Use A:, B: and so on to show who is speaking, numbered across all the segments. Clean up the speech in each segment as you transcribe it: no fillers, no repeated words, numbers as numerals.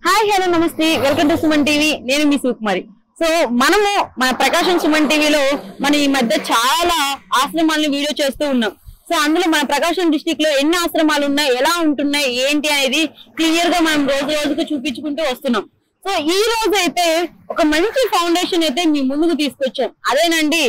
A: Hi hello నమస్తే welcome to Suman TV. నేను మీ సుకుమారి. So మనము మన ప్రకాశం సుమన్ టీవీలో మన ఈ మధ్య చాలా ఆశ్రమాలను వీడియో చేస్తూ ఉన్నాం. సో అందులో మన ప్రకాశం డిస్ట్రిక్ట్ లో ఎన్ని ఆశ్రమాలు ఉన్నాయి, ఎలా ఉంటున్నాయి, ఏంటి అనేది క్లియర్ గా మనం రోజు రోజుకు చూపించుకుంటూ వస్తున్నాం. సో ఈ రోజు అయితే ఒక మంచి ఫౌండేషన్ అయితే మీ ముందుకు తీసుకొచ్చాం. అదేనండి,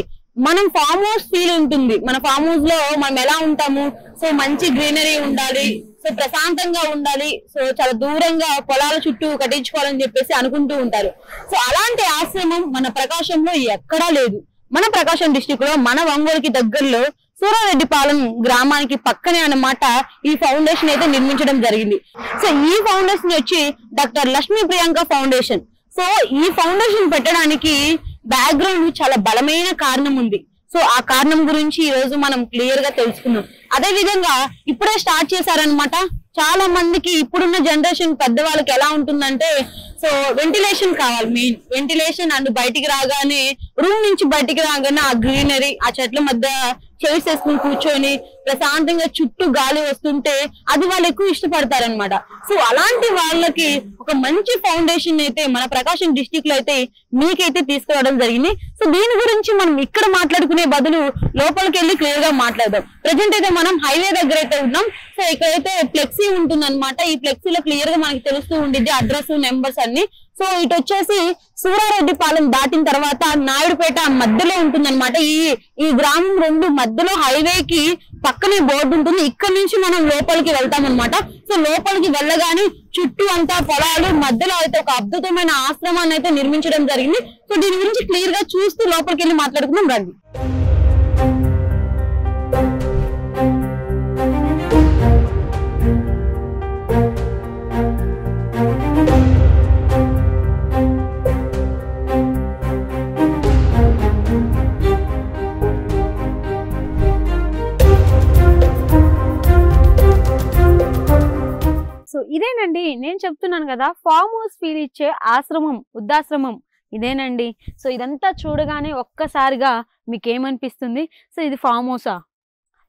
A: మనం ఫామ్ హౌస్ ఫీల్ ఉంటుంది. మన ఫామ్ హౌస్ లో మనం ఎలా ఉంటాము, సో మంచి గ్రీనరీ ఉండాలి, సో ప్రశాంతంగా ఉండాలి, సో చాలా దూరంగా పొలాల చుట్టూ కట్టించుకోవాలని చెప్పేసి అనుకుంటూ ఉంటారు. సో అలాంటి ఆశ్రమం మన ప్రకాశంలో ఎక్కడా లేదు. మన ప్రకాశం డిస్ట్రిక్ట్ లో మన ఒంగోలుకి దగ్గరలో సూరారెడ్డిపాలెం గ్రామానికి పక్కనే అన్నమాట ఈ ఫౌండేషన్ అయితే నిర్మించడం జరిగింది. సో ఈ ఫౌండేషన్ వచ్చి doctor Lakshmi Priyanka foundation. So ఈ ఫౌండేషన్ పెట్టడానికి బ్యాక్గ్రౌండ్ చాలా బలమైన కారణం ఉంది. సో ఆ కారణం గురించి ఈ రోజు మనం క్లియర్ గా తెలుసుకున్నాం. అదే విధంగా ఇప్పుడే స్టార్ట్ చేశారనమాట. చాలా మందికి ఇప్పుడున్న జనరేషన్ పెద్దవాళ్ళకి ఎలా ఉంటుందంటే, సో వెంటిలేషన్ కావాలి, మెయిన్ వెంటిలేషన్. అండ్ బయటికి రాగానే రూమ్ నుంచి బయటికి రాగానే ఆ గ్రీనరీ, ఆ చెట్ల మధ్య చైర్స్ వేసుకుని కూర్చొని ప్రశాంతంగా చుట్టూ గాలి వస్తుంటే అది వాళ్ళు ఎక్కువ ఇష్టపడతారనమాట. సో అలాంటి వాళ్ళకి ఒక మంచి ఫౌండేషన్ అయితే మన ప్రకాశం డిస్ట్రిక్ట్ లో అయితే మీకైతే తీసుకురావడం జరిగింది. సో దీని గురించి మనం ఇక్కడ మాట్లాడుకునే బదులు లోపలికి వెళ్ళి క్లియర్ గా మాట్లాడదాం. ప్రజెంట్ అయితే మనం హైవే దగ్గర అయితే ఉన్నాం. సో ఇక్కడైతే ఫ్లెక్సీ ఉంటుంది అనమాట. ఈ ఫ్లెక్సీలో క్లియర్ గా మనకి తెలుస్తూ ఉండిద్ది అడ్రస్, నెంబర్స్ అన్ని. సో ఇటు వచ్చేసి సూరారెడ్డిపాలెం దాటిన తర్వాత నాయుడుపేట మధ్యలో ఉంటుందన్నమాట. ఈ గ్రామం రెండు మధ్యలో హైవేకి పక్కనే బోర్డు ఉంటుంది. ఇక్కడ నుంచి మనం లోపలికి వెళ్తాం అనమాట. సో లోపలికి వెళ్ళగానే చుట్టూ అంతా పొలాలు, మధ్యలో అయితే ఒక అద్భుతమైన ఆశ్రమాన్ని అయితే నిర్మించడం జరిగింది. సో దీని గురించి క్లియర్ గా చూస్తూ లోపలికి వెళ్ళి మాట్లాడుకుందాం రండి. సో ఇదేనండి నేను చెప్తున్నాను కదా, ఫామ్ హౌస్ ఫీల్ ఇచ్చే ఆశ్రమం, వృద్ధాశ్రమం ఇదేనండి. సో ఇదంతా చూడగానే ఒక్కసారిగా మీకు ఏమనిపిస్తుంది? సో ఇది ఫామ్ హౌసా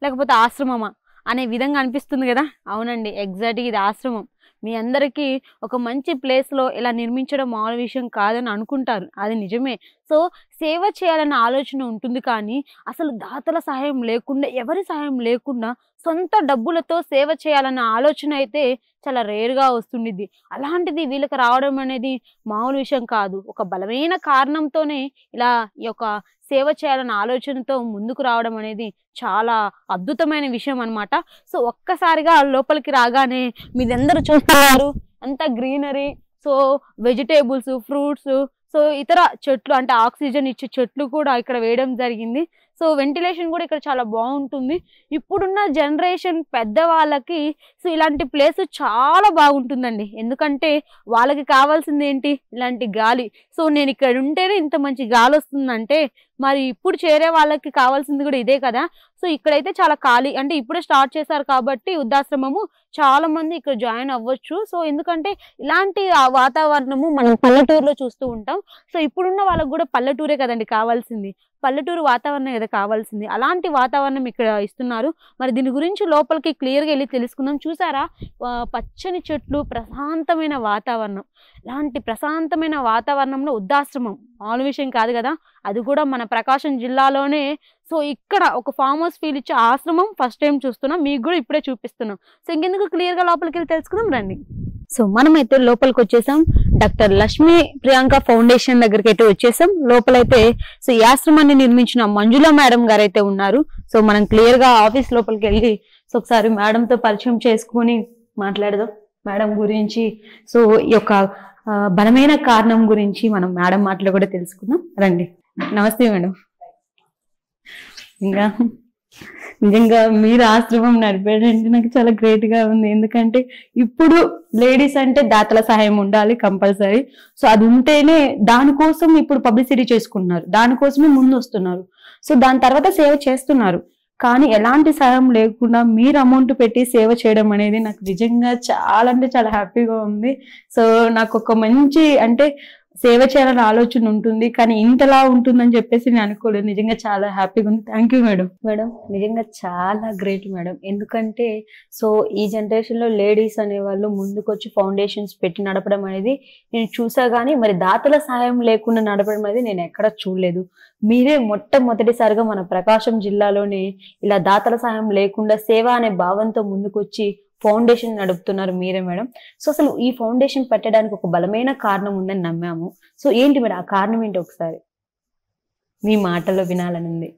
A: లేకపోతే ఆశ్రమమా అనే విధంగా అనిపిస్తుంది కదా. అవునండి, ఎగ్జాక్ట్గా ఇది ఆశ్రమం. మీ అందరికీ ఒక మంచి ప్లేస్లో ఇలా నిర్మించడం మామూలు విషయం కాదని అనుకుంటారు, అది నిజమే. సో సేవ చేయాలన్న ఆలోచన ఉంటుంది, కానీ అసలు దాతల సహాయం లేకుండా, ఎవరి సహాయం లేకుండా సొంత డబ్బులతో సేవ చేయాలన్న ఆలోచన అయితే చాలా రేర్గా వస్తుండిద్ది. అలాంటిది వీళ్ళకి రావడం అనేది మామూలు విషయం కాదు. ఒక బలమైన కారణంతోనే ఇలా ఈ యొక్క సేవ చేయాలన్న ఆలోచనతో ముందుకు రావడం అనేది చాలా అద్భుతమైన విషయం అన్నమాట. సో ఒక్కసారిగా లోపలికి రాగానే మీరందరూ చూస్తున్నారు అంతా greenery, so vegetables, fruits, so ఇతర చెట్లు అంటే ఆక్సిజన్ ఇచ్చే చెట్లు కూడా ఇక్కడ వేయడం జరిగింది. సో వెంటిలేషన్ కూడా ఇక్కడ చాలా బాగుంటుంది. ఇప్పుడున్న జనరేషన్ పెద్దవాళ్ళకి సో ఇలాంటి ప్లేస్ చాలా బాగుంటుందండి. ఎందుకంటే వాళ్ళకి కావాల్సింది ఏంటి? ఇలాంటి గాలి. సో నేను ఇక్కడ ఉంటేనే ఇంత మంచి గాలి వస్తుందంటే మరి ఇప్పుడు చేరే వాళ్ళకి కావాల్సింది కూడా ఇదే కదా. సో ఇక్కడైతే చాలా ఖాళీ, అంటే ఇప్పుడే స్టార్ట్ చేశారు కాబట్టి వృద్ధాశ్రమము, చాలా మంది ఇక్కడ జాయిన్ అవ్వచ్చు. సో ఎందుకంటే ఇలాంటి వాతావరణము మనం పల్లెటూరులో చూస్తూ ఉంటాం. సో ఇప్పుడున్న వాళ్ళకి కూడా పల్లెటూరే కదండి కావాల్సింది, పల్లెటూరు వాతావరణం ఏదో కావాల్సింది. అలాంటి వాతావరణం ఇక్కడ ఇస్తున్నారు. మరి దీని గురించి లోపలికి క్లియర్గా వెళ్ళి తెలుసుకుందాం. చూసారా, పచ్చని చెట్లు, ప్రశాంతమైన వాతావరణం. ఇలాంటి ప్రశాంతమైన వాతావరణంలో వృద్ధాశ్రమం మామూలు విషయం కాదు కదా. అది కూడా మన ప్రకాశం జిల్లాలోనే. సో ఇక్కడ ఒక ఫామ్ హౌస్ ఫీల్ ఇచ్చే ఆశ్రమం ఫస్ట్ టైం చూస్తున్నాం, మీకు కూడా ఇప్పుడే చూపిస్తున్నాం. సో ఇంకెందుకు క్లియర్గా లోపలికి వెళ్ళి తెలుసుకుందాం రండి. సో మనమైతే లోపలికి వచ్చేసాం. డాక్టర్ లక్ష్మీ ప్రియాంక ఫౌండేషన్ దగ్గరికి అయితే వచ్చేసాం. లోపలైతే సో ఈ ఆశ్రమాన్ని నిర్మించిన మంజుల మేడం గారు అయితే ఉన్నారు. సో మనం క్లియర్ గా ఆఫీస్ లోపలికి వెళ్ళి సో ఒకసారి మేడంతో పరిచయం చేసుకుని మాట్లాడదాం మేడం గురించి. సో ఈ యొక్క బలమైన కారణం గురించి మనం మేడం మాటలు కూడా తెలుసుకుందాం రండి. నమస్తే మేడం. ఇంకా నిజంగా మీరు ఆశ్రమం నడిపాడంటే నాకు చాలా గ్రేట్ గా ఉంది. ఎందుకంటే ఇప్పుడు లేడీస్ అంటే దాతల సహాయం ఉండాలి కంపల్సరీ. సో అది ఉంటేనే, దానికోసం ఇప్పుడు పబ్లిసిటీ చేసుకుంటున్నారు, దానికోసమే ముందు వస్తున్నారు. సో దాని తర్వాత సేవ చేస్తున్నారు. కానీ ఎలాంటి సహాయం లేకుండా మీరు అమౌంట్ పెట్టి సేవ చేయడం అనేది నాకు నిజంగా చాలా అంటే చాలా హ్యాపీగా ఉంది. సో నాకు ఒక మంచి అంటే సేవ చేయాలని ఆలోచన ఉంటుంది, కానీ ఇంతలా ఉంటుందని చెప్పేసి నేను అనుకోలేదు. నిజంగా చాలా హ్యాపీగా ఉంది. Thank you madam. మేడం నిజంగా చాలా గ్రేట్ మేడం. ఎందుకంటే సో ఈ జనరేషన్ లో లేడీస్ అనేవాళ్ళు ముందుకొచ్చి ఫౌండేషన్స్ పెట్టి నడపడం అనేది నేను చూసా, కానీ మరి దాతల సహాయం లేకుండా నడపడం అనేది నేను ఎక్కడ చూడలేదు. మీరే మొట్టమొదటిసారిగా మన ప్రకాశం జిల్లాలోనే ఇలా దాతల సహాయం లేకుండా సేవ అనే భావంతో ముందుకొచ్చి ఫౌండేషన్ నడుపుతున్నారు మీరే మేడం. సో అసలు ఈ ఫౌండేషన్ పెట్టడానికి ఒక బలమైన కారణం ఉందని నమ్మాము. సో ఏంటి మేడం ఆ కారణం ఏంటి ఒకసారి మీ మాటల్లో వినాలని ఉంది.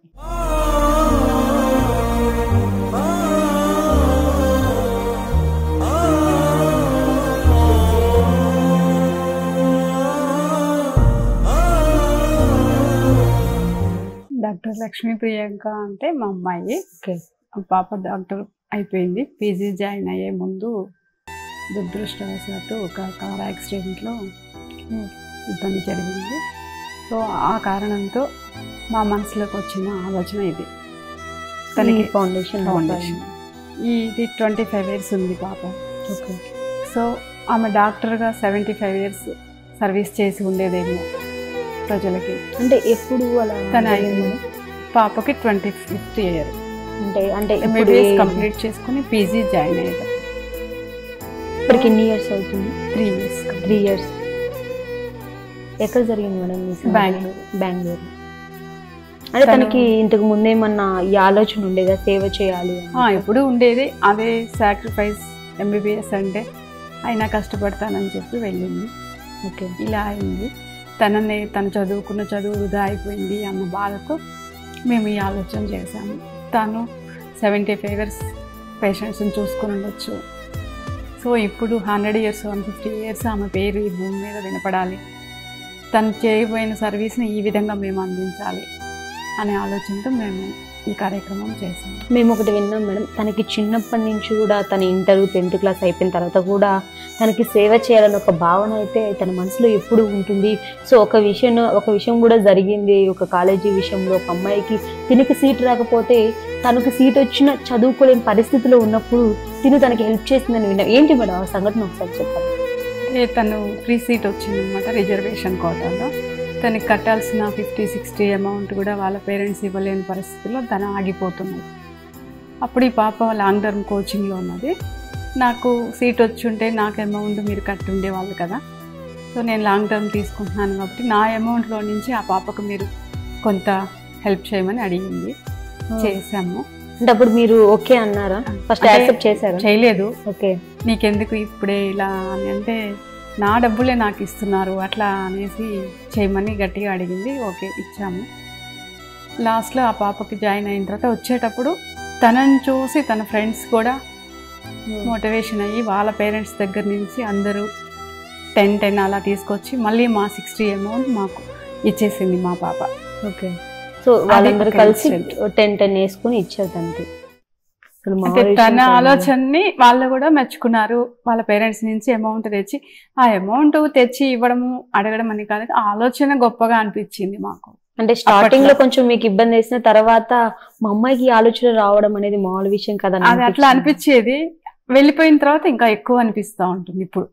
B: డాక్టర్ లక్ష్మీ ప్రియాంక అంటే మా అమ్మాయి. పాప డాక్టర్ అయిపోయింది. పీజీ జాయిన్ అయ్యే ముందు దురదృష్టవశాత్తు ఒక కార్ యాక్సిడెంట్లో ఇబ్బంది జరిగింది. సో ఆ కారణంతో మా మనసులోకి వచ్చిన ఆలోచన ఇది. తనకి ఫౌండేషన్ ఇది 25 years ఉంది పాప. ఓకే. సో ఆమె డాక్టర్గా 75 years సర్వీస్ చేసి ఉండేదేమో ప్రజలకి.
A: అంటే ఎప్పుడు అలా
B: తన అయింది పాపకి 25th year.
A: అంటే
B: ఎంబీబీఎస్ కంప్లీట్ చేసుకుని పీజీ జాయిన్ అయ్యారు.
A: ఇప్పటికి ఎన్ని ఇయర్స్ అవుతుంది?
B: 3 years.
A: 3 years. ఎక్కడ జరిగింది మేడం? బెంగళూరు. అంటే తనకి ఇంతకు ముందేమన్నా ఈ ఆలోచన ఉండేదా సేవ చేయాలి?
B: ఎప్పుడు ఉండేది. అదే సాక్రిఫైస్. ఎంబీబీఎస్ అంటే అయినా కష్టపడతానని చెప్పి వెళ్ళింది.
A: ఓకే. ఇలా
B: అయింది. తను చదువుకున్న చదువు వృధా అయిపోయింది అన్న బాధతో మేము ఈ ఆలోచన చేశాము. తను 75 years పేషెంట్స్ని చూసుకుని ఉండొచ్చు. సో ఇప్పుడు 100 years 150 years ఆమె పేరు ఈ భూమి మీద వినపడాలి, తను చేయబోయిన సర్వీస్ని ఈ విధంగా మేము అందించాలి అనే ఆలోచనతో మేము ఈ కార్యక్రమం చేసాం.
A: మేము ఒకటి విన్నాం మేడం, తనకి చిన్నప్పటి నుంచి కూడా తన ఇంటర్ 10th క్లాస్ అయిపోయిన తర్వాత కూడా తనకి సేవ చేయాలని ఒక భావన అయితే తన మనసులో ఎప్పుడు ఉంటుంది. సో ఒక విషయం కూడా జరిగింది. ఒక కాలేజీ విషయంలో ఒక అమ్మాయికి తినకి సీట్ రాకపోతే తనకు సీట్ వచ్చిన చదువుకోలేని పరిస్థితిలో ఉన్నప్పుడు తనకి హెల్ప్ చేసిందని విన్నాం. ఏంటి మేడం ఆ సంఘటన ఒకసారి చెప్పాలి.
B: తను ఫ్రీ సీట్ వచ్చిందనమాట రిజర్వేషన్ కోటాలో. తనకి కట్టాల్సిన 50-60 అమౌంట్ కూడా వాళ్ళ పేరెంట్స్ ఇవ్వలేని పరిస్థితుల్లో తను ఆగిపోతున్నది. అప్పుడు ఈ పాప లాంగ్ టర్మ్ కోచింగ్లో ఉన్నది. నాకు సీట్ వచ్చి ఉంటే నాకు అమౌంట్ మీరు కట్టి ఉండేవాళ్ళు కదా. సో నేను లాంగ్ టర్మ్ తీసుకుంటున్నాను కాబట్టి నా అమౌంట్లో నుంచి ఆ పాపకు మీరు కొంత హెల్ప్ చేయమని అడిగింది. చేసాము.
A: అంటే అప్పుడు మీరు ఓకే అన్నారా? ఫస్ట్ యాక్సెప్ట్ చేశారా?
B: చేయలేదు.
A: ఓకే.
B: నీకెందుకు ఇప్పుడే ఇలా అని అంటే నా డబ్బులే నాకు ఇస్తున్నారు అట్లా అనేసి చేయమని గట్టిగా అడిగింది. ఓకే ఇచ్చాము. లాస్ట్లో ఆ పాపకి జాయిన్ అయిన తర్వాత వచ్చేటప్పుడు తనని చూసి తన ఫ్రెండ్స్ కూడా మోటివేషన్ అయ్యి వాళ్ళ పేరెంట్స్ దగ్గర నుంచి అందరూ 10 అలా తీసుకొచ్చి మళ్ళీ మా 60 అమౌంట్ మాకు ఇచ్చేసింది మా పాప.
A: ఓకే. సో వాళ్ళందరూ కలిసి 10 వేసుకుని ఇచ్చారు తనకి.
B: తన ఆలోచనని వాళ్ళు కూడా మెచ్చుకున్నారు. వాళ్ళ పేరెంట్స్ నుంచి అమౌంట్ తెచ్చి ఆ అమౌంట్ తెచ్చి ఇవ్వడము అడగడం అని కాదు, ఆలోచన గొప్పగా అనిపించింది మాకు.
A: అంటే స్టార్టింగ్ లో కొంచెం మీకు ఇబ్బంది వేసిన తర్వాత మా అమ్మాయికి ఆలోచన రావడం అనేది మామూలు విషయం కదా.
B: అది అట్లా అనిపించేది. వెళ్ళిపోయిన తర్వాత ఇంకా ఎక్కువ అనిపిస్తూ ఉంటుంది ఇప్పుడు.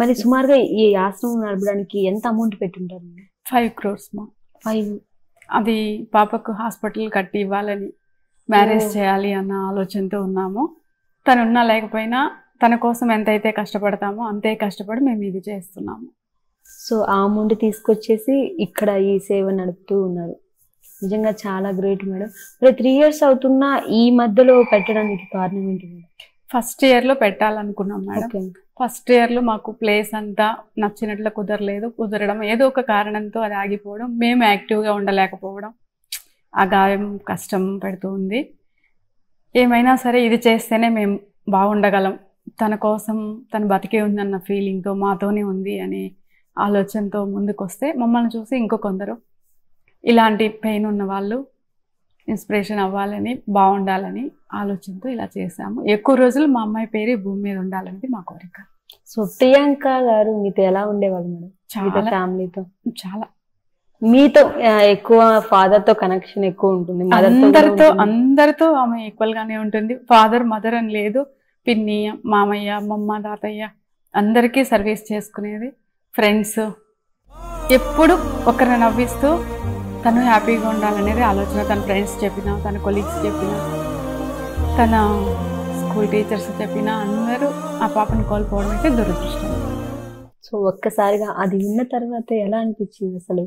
A: మరి సుమారుగా ఈ ఆశ్రమం నడపడానికి ఎంత అమౌంట్ పెట్టుంటారు?
B: 5 crores మా.
A: 5.
B: అది పాపకు హాస్పిటల్ కట్టి ఇవ్వాలని, మ్యారేజ్ చేయాలి అన్న ఆలోచనతో ఉన్నాము. తనున్నా లేకపోయినా తన కోసం ఎంతైతే కష్టపడతామో అంతే కష్టపడి మేము ఇది చేస్తున్నాము.
A: సో ఆ అమౌంట్ తీసుకొచ్చేసి ఇక్కడ ఈ సేవ నడుపుతూ ఉన్నారు. నిజంగా చాలా గ్రేట్ మేడం. మరి 3 years అవుతున్నా ఈ మధ్యలో పెట్టడానికి కారణం ఏంటి మేడం?
B: ఫస్ట్ ఇయర్లో పెట్టాలనుకున్నాం మేడం. ఫస్ట్ ఇయర్లో మాకు ప్లేస్ అంతా నచ్చినట్లు కుదరడం ఏదో ఒక కారణంతో అది ఆగిపోవడం, మేము యాక్టివ్గా ఉండలేకపోవడం, ఆ గాయం కష్టం పెడుతూ ఉంది. ఏమైనా సరే ఇది చేస్తేనే మేము బాగుండగలం, తన కోసం తను బతికే ఉందన్న ఫీలింగ్తో మాతోనే ఉంది అనే ఆలోచనతో ముందుకు వస్తే మమ్మల్ని చూసి ఇంకో కొందరు ఇలాంటి పెయిన్ ఉన్న వాళ్ళు ఇన్స్పిరేషన్ అవ్వాలని, బాగుండాలని ఆలోచనతో ఇలా చేశాము. ఎక్కువ రోజులు మా అమ్మాయి పేరు భూమి మీద ఉండాలనేది మా కోరిక.
A: సో ప్రియాంక గారు మీతో ఎలా ఉండేవాళ్ళు మేడం? చాలా ఫ్యామిలీతో
B: చాలా
A: మీతో ఎక్కువ ఫాదర్ తో కనెక్షన్ ఎక్కువ ఉంటుంది.
B: అందరితో ఆమె ఈక్వల్ గానే ఉంటుంది. ఫాదర్ మదర్ అని లేదు, పిన్ని మామయ్య అమ్మమ్మ తాతయ్య అందరికీ సర్వీస్ చేసుకునేది. ఫ్రెండ్స్ ఎప్పుడు ఒకరిని నవ్విస్తూ తను హ్యాపీగా ఉండాలనేది ఆలోచన. తన ఫ్రెండ్స్ చెప్పినా, తన కొలీగ్స్ చెప్పినా, తన స్కూల్ టీచర్స్ చెప్పినా అందరూ ఆ పాపను కోల్పోవడం అయితే దురదృష్టం.
A: సో ఒక్కసారిగా అది విన్న తర్వాత ఎలా అనిపించింది అసలు?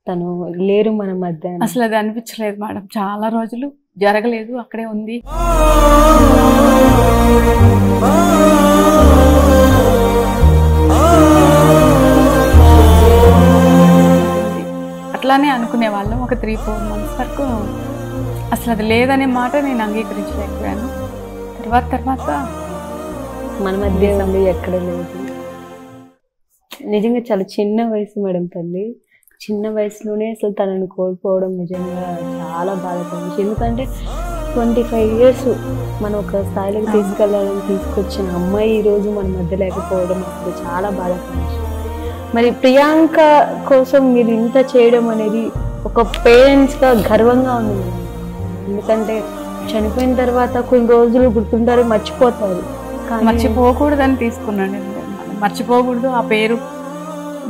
A: తను లేరు మన మధ్య అని?
B: అసలు అది అనిపించలేదు మేడం. చాలా రోజులు జరగలేదు, అక్కడే ఉంది. అట్లానే అనుకునే వాళ్ళం. ఒక 3-4 months వరకు అసలు అది లేదనే మాట నేను అంగీకరించలేకపోయాను. తర్వాత
A: మన మధ్య ఉంది, ఎక్కడ లేదు. నిజంగా చాలా చిన్న వయసు మేడం తల్లి. చిన్న వయసులోనే అసలు తనని కోల్పోవడం నిజంగా చాలా బాధపడే విషయం. ఎందుకంటే 25 years మనం ఒక స్థాయిలోకి తీసుకెళ్ళాలని తీసుకొచ్చిన అమ్మాయి ఈరోజు మన మధ్య లేకపోవడం అసలు చాలా బాధపడే విషయం. మరి ప్రియాంక కోసం మీరు ఇంత చేయడం అనేది ఒక పేరెంట్స్గా గర్వంగా ఉంది మేడం. ఎందుకంటే చనిపోయిన తర్వాత కొన్ని రోజులు గుర్తుంటారు, మర్చిపోతారు.
B: మర్చిపోకూడదని తీసుకున్నాను. మర్చిపోకూడదు, ఆ పేరు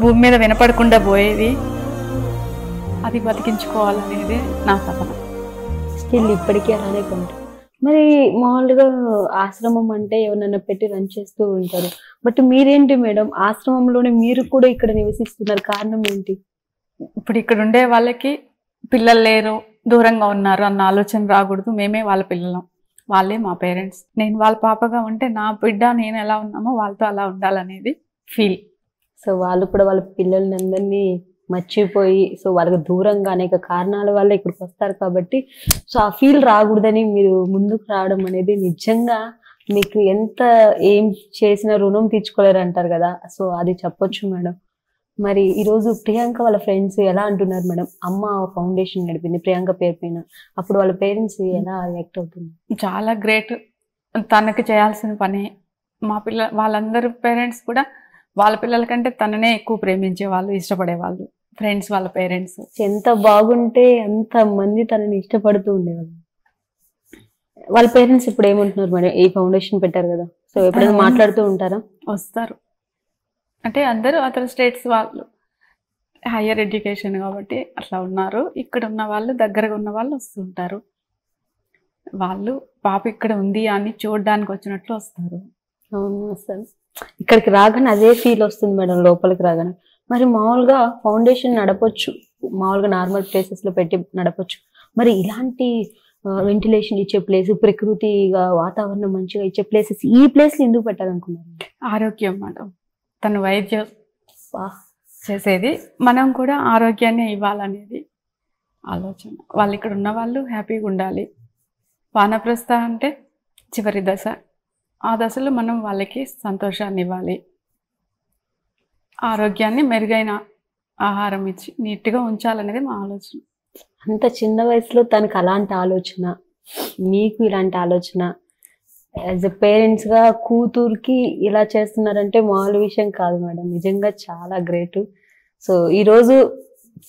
B: భూమి మీద వినపడకుండా పోయేది, అది బతికించుకోవాలనేది నా తపన.
A: స్టిల్ ఇప్పటికీ అలానే కొంటారు. మరి మామూలుగా ఆశ్రమం అంటే ఎవరన్నా పెట్టి రన్ చేస్తూ ఉంటారు. బట్ మీరేంటి మేడం, ఆశ్రమంలోనే మీరు కూడా ఇక్కడ నివసిస్తున్నారు, కారణం ఏంటి?
B: ఇప్పుడు ఇక్కడ ఉండే వాళ్ళకి పిల్లలు లేరు, దూరంగా ఉన్నారు అన్న ఆలోచన రాకూడదు. మేమే వాళ్ళ పిల్లలం, వాళ్ళే మా పేరెంట్స్. నేను వాళ్ళ పాపగా ఉంటే నా బిడ్డ నేను ఎలా ఉన్నామో వాళ్ళతో అలా ఉండాలనేది ఫీల్.
A: సో వాళ్ళు కూడా వాళ్ళ పిల్లల్ని అందరినీ మర్చిపోయి, సో వాళ్ళకి దూరంగా అనేక కారణాల వల్ల ఇక్కడికి వస్తారు కాబట్టి సో ఆ ఫీల్ రాకూడదని మీరు ముందుకు రావడం అనేది నిజంగా మీకు ఎంత ఏం చేసిన రుణం తీర్చుకోలేరు అంటారు కదా, సో అది చెప్పొచ్చు మేడం. మరి ఈరోజు ప్రియాంక వాళ్ళ ఫ్రెండ్స్ ఎలా అంటున్నారు మేడం? అమ్మ ఫౌండేషన్ నడిపింది ప్రియాంక పేరు పైన, అప్పుడు వాళ్ళ పేరెంట్స్ ఎలా రియాక్ట్ అవుతుంది?
B: చాలా గ్రేట్. తనకి చేయాల్సిన పని. వాళ్ళందరూ పేరెంట్స్ కూడా వాళ్ళ పిల్లల కంటే తననే ఎక్కువ ప్రేమించే వాళ్ళు, ఇష్టపడేవాళ్ళు. ఫ్రెండ్స్ వాళ్ళ పేరెంట్స్
A: ఎంత బాగుంటే అంత మంది తనని ఇష్టపడుతూ ఉండేవాళ్ళు. వాళ్ళ పేరెంట్స్ ఇప్పుడు ఏమంటున్నారు మేడం? ఈ ఫౌండేషన్ పెట్టారు కదా, సో ఎప్పుడైనా మాట్లాడుతూ ఉంటారా?
B: వస్తారు. అంటే అందరూ అదర్ స్టేట్స్ వాళ్ళు, హయ్యర్ ఎడ్యుకేషన్ కాబట్టి అట్లా ఉన్నారు. ఇక్కడ ఉన్న వాళ్ళు, దగ్గరగా ఉన్న వాళ్ళు వస్తుంటారు. వాళ్ళు పాప ఇక్కడ ఉంది అని చూడడానికి వచ్చినట్లు వస్తారు.
A: అవును, అసలు ఇక్కడికి రాగానే అదే ఫీల్ వస్తుంది మేడం, లోపలికి రాగానే. మరి మామూలుగా ఫౌండేషన్ నడపొచ్చు, మామూలుగా నార్మల్ ప్లేసెస్ లో పెట్టి నడపొచ్చు. మరి ఇలాంటి వెంటిలేషన్ ఇచ్చే ప్లేస్, ప్రకృతిగా వాతావరణం మంచిగా ఇచ్చే ప్లేసెస్, ఈ ప్లేస్ ఎందుకు పెట్టాలనుకున్నారు?
B: ఆరోగ్యం మేడం. తను వైద్యం చేసేది, మనం కూడా ఆరోగ్యాన్ని ఇవ్వాలనేది ఆలోచన. వాళ్ళు ఇక్కడ ఉన్న వాళ్ళు హ్యాపీగా ఉండాలి. వానప్రస్థ అంటే చివరి దశ, ఆ దశలో మనం వాళ్ళకి సంతోషాన్ని ఇవ్వాలి, ఆరోగ్యాన్ని, మెరుగైన ఆహారం ఇచ్చి నీట్గా ఉంచాలనేది మా ఆలోచన.
A: అంత చిన్న వయసులో తనకు అలాంటి ఆలోచన, మీకు ఇలాంటి ఆలోచన, యాజ్ ఎ పేరెంట్స్గా కూతురికి ఇలా చేస్తున్నారంటే మామూలు విషయం కాదు మేడం, నిజంగా చాలా గ్రేట్. సో ఈరోజు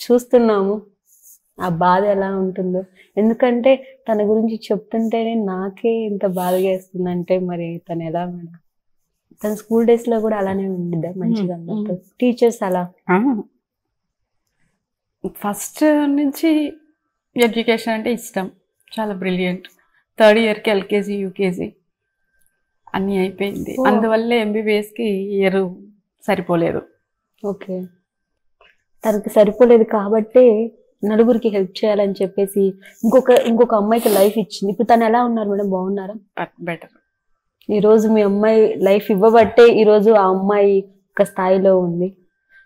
A: చూస్తున్నాము ఆ బాధ ఎలా ఉంటుందో. ఎందుకంటే తన గురించి చెప్తుంటేనే నాకే ఇంత బాధగా వేస్తుందంటే మరి తను ఎలా మేడం? తన స్కూల్ డేస్ లో కూడా అలానే ఉండిద్దా మంచిగా? టీచర్స్ అలా
B: ఫస్ట్ నుంచి ఎడ్యుకేషన్ అంటే ఇష్టం, చాలా బ్రిలియంట్. 3rd yearకి ఎల్కేజీ యూకేజీ అన్నీ అయిపోయింది. అందువల్లే ఎంబీబీఎస్కి ఇయర్ సరిపోలేదు.
A: ఓకే, తనకి సరిపోలేదు కాబట్టి నలుగురికి హెల్ప్ చేయాలని చెప్పేసి ఇంకొక అమ్మాయికి లైఫ్ ఇచ్చింది. ఇప్పుడు తను ఎలా ఉన్నారు మేడం? బాగున్నారా?
B: బెటర్.
A: ఈరోజు మీ అమ్మాయి లైఫ్ ఇవ్వబట్టే ఈరోజు ఆ అమ్మాయి ఒక స్థాయిలో ఉంది.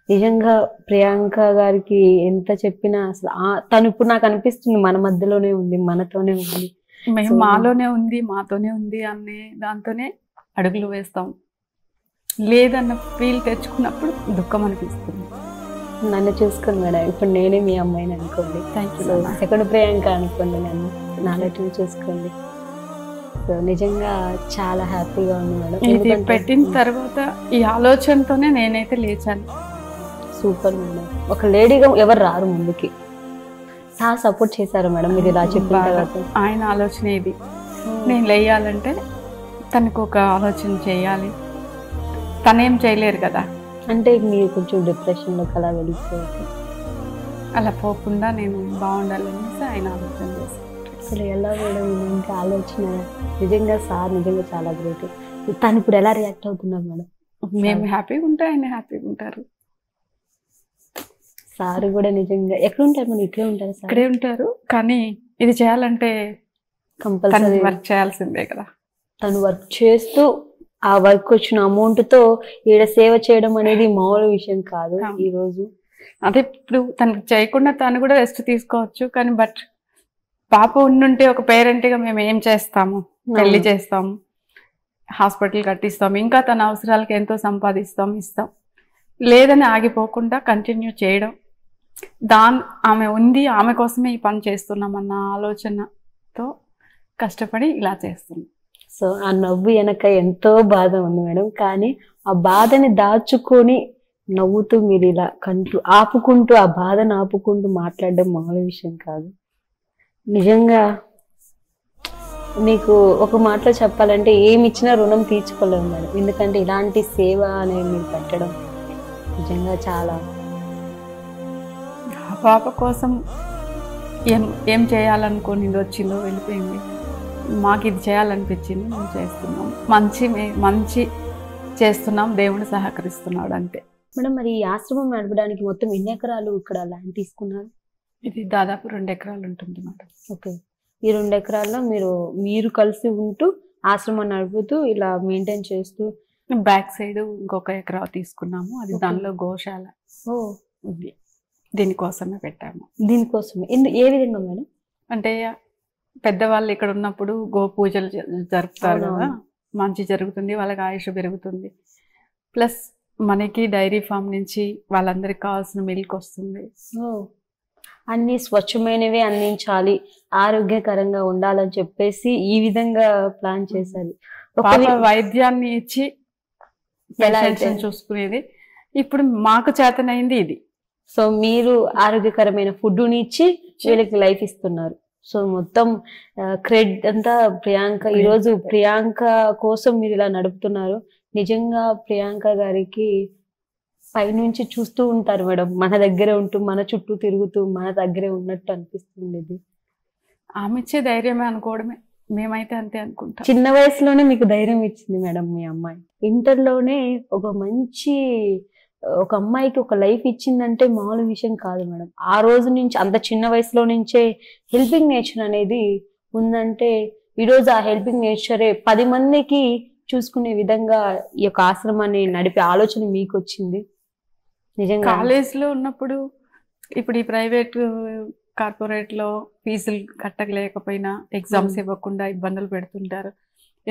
A: నిజంగా ప్రియాంక గారికి ఎంత చెప్పినా అసలు తను ఇప్పుడు నాకు అనిపిస్తుంది మన మధ్యలోనే ఉంది, మనతోనే ఉంది,
B: మేము మాలోనే ఉంది, మాతోనే ఉంది అనే దాంతోనే అడుగులు వేస్తాం. లేదన్న ఫీల్ తెచ్చుకున్నప్పుడు దుఃఖం అనిపిస్తుంది.
A: నన్ను చూసుకోండి మేడం, ఇప్పుడు నేనే మీ అమ్మాయిని అనుకోండి. సెకండ్ ప్రియాంక అనుకోండి, నన్ను నాలెట్ని చూసుకోండి. సో నిజంగా చాలా హ్యాపీగా ఉంది మేడం.
B: ఇది పెట్టిన తర్వాత ఈ ఆలోచనతోనే నేనైతే లేచాను.
A: Super madam. ఒక లేడీగా ఎవరు రారు ముందుకి, చాలా సపోర్ట్ చేశారు మేడం మీరు ఇలా చెప్పిన తర్వాత.
B: ఆయన ఆలోచన ఇది, నేను లేయాలంటే తనకు ఒక ఆలోచన చేయాలి. తనేం చేయలేరు కదా,
A: అంటే మీరు కొంచెం డిప్రెషన్లోకి అలా వెళ్ళిపోయారు.
B: అలా పోకుండా నేను బాగుండాలనేసి ఆయన ఆలోచన చేశాను.
A: అసలు ఎలా మేడం ఇలాంటి ఆలోచన, నిజంగా సార్ నిజంగా చాలా గ్రేట్. తను ఇప్పుడు ఎలా రియాక్ట్ అవుతున్నారు మేడం?
B: మేము హ్యాపీగా ఉంటే ఆయన హ్యాపీగా ఉంటారు.
A: సార్ కూడా నిజంగా ఎక్కడ ఉంటారు మేడం? ఇక్కడే ఉంటారు సార్?
B: ఇక్కడే ఉంటారు, కానీ ఇది చేయాలంటే
A: కంపల్సరీ
B: వర్క్ చేయాల్సిందే కదా.
A: తను వర్క్ చేస్తూ ఆ వర్క్ వచ్చిన అమౌంట్ తో ఈడ సేవ చేయడం అనేది మామూలు విషయం కాదు ఈ రోజు.
B: అదే ఇప్పుడు తనకు చేయకుండా తను కూడా రెస్ట్ తీసుకోవచ్చు, కానీ బట్ పాప ఉండుంటే ఒక పేరెంట్ గా మేము ఏం చేస్తాము, పెళ్లి చేస్తాము, హాస్పిటల్ కట్టిస్తాం, ఇంకా తన అవసరాలకి ఎంతో సంపాదిస్తాం, ఇస్తాం. లేదని ఆగిపోకుండా కంటిన్యూ చేయడం, ఆమె ఉంది, ఆమె కోసమే ఈ పని చేస్తున్నాం అన్న ఆలోచనతో కష్టపడి ఇలా చేస్తున్నాం.
A: సో ఆ నవ్వు వెనక ఎంతో బాధ ఉంది మేడం, కానీ ఆ బాధని దాచుకొని నవ్వుతూ మీరు ఇలా ఆపుకుంటూ ఆ బాధను ఆపుకుంటూ మాట్లాడడం మామూలు విషయం కాదు. నిజంగా మీకు ఒక మాటలో చెప్పాలంటే ఏమి ఇచ్చినా రుణం తీర్చుకోలేము మేడం, ఎందుకంటే ఇలాంటి సేవ అనేది మీరు పెట్టడం నిజంగా చాలా.
B: పాప కోసం ఏం చేయాలనుకోని వచ్చిందో వెళ్ళిపోయింది, మాకు ఇది చేయాలనిపించింది, మేము చేస్తున్నాం, మంచి చేస్తున్నాం, దేవుడు సహకరిస్తున్నాడు అంతే.
A: మేడం మరి ఈ ఆశ్రమం నడపడానికి మొత్తం ఎన్ని ఎకరాలు ఇక్కడ ల్యాండ్ తీసుకున్నారు?
B: ఇది దాదాపు 2 ఎకరాలు ఉంటుంది మేడం.
A: ఓకే, ఈ 2 ఎకరాల్లో మీరు కలిసి ఉంటూ ఆశ్రమం నడుపుతూ ఇలా మెయింటైన్ చేస్తూ,
B: బ్యాక్ సైడ్ ఇంకొక ఎకరా తీసుకున్నాము, అది దానిలో గోశాల ఉంది, దీనికోసమే పెట్టాము.
A: దీనికోసమే ఏ విధంగా మేడం?
B: అంటే పెద్దవాళ్ళు ఇక్కడ ఉన్నప్పుడు గో పూజలు జరుపుతారు కదా, మంచి జరుగుతుంది, వాళ్ళకి ఆయుష్ పెరుగుతుంది, ప్లస్ మనకి డైరీ ఫామ్ నుంచి వాళ్ళందరికి కావాల్సిన మిల్క్ వస్తుంది.
A: అన్ని స్వచ్ఛమైనవి అందించాలి, ఆరోగ్యకరంగా ఉండాలని చెప్పేసి ఈ విధంగా ప్లాన్ చేశారు.
B: వైద్యాన్ని ఇచ్చి చూసుకునేది, ఇప్పుడు మాకు చేతనైంది ఇది.
A: సో మీరు ఆరోగ్యకరమైన ఫుడ్ని ఇచ్చి వీళ్ళకి లైఫ్ ఇస్తున్నారు. సో మొత్తం క్రెడిట్ అంతా ప్రియాంక. ఈరోజు ప్రియాంక కోసం మీరు ఇలా నడుపుతున్నారు. నిజంగా ప్రియాంక గారికి పైనుంచి చూస్తూ ఉంటారు మేడం, మన దగ్గరే ఉంటూ మన చుట్టూ తిరుగుతూ మన దగ్గరే ఉన్నట్టు అనిపిస్తుండేది.
B: ఆమె ఇచ్చే ధైర్యమే అనుకోవడమే, మేమైతే అంతే అనుకుంటాం.
A: చిన్న వయసులోనే మీకు ధైర్యం ఇచ్చింది మేడం మీ అమ్మాయి. ఇంటర్లోనే ఒక అమ్మాయికి ఒక లైఫ్ ఇచ్చిందంటే మామూలు విషయం కాదు మేడం. ఆ రోజు నుంచి అంత చిన్న వయసులో నుంచే హెల్పింగ్ నేచర్ అనేది ఉందంటే, ఈరోజు ఆ హెల్పింగ్ నేచరే 10 మందికి చూసుకునే విధంగా ఈ యొక్క ఆశ్రమాన్ని నడిపే ఆలోచన మీకు వచ్చింది. నిజంగా
B: కాలేజ్లో ఉన్నప్పుడు ఇప్పుడు ఈ ప్రైవేట్ కార్పొరేట్ లో ఫీజులు కట్టలేకపోయినా ఎగ్జామ్స్ ఇవ్వకుండా ఇబ్బందులు పెడుతుంటారు,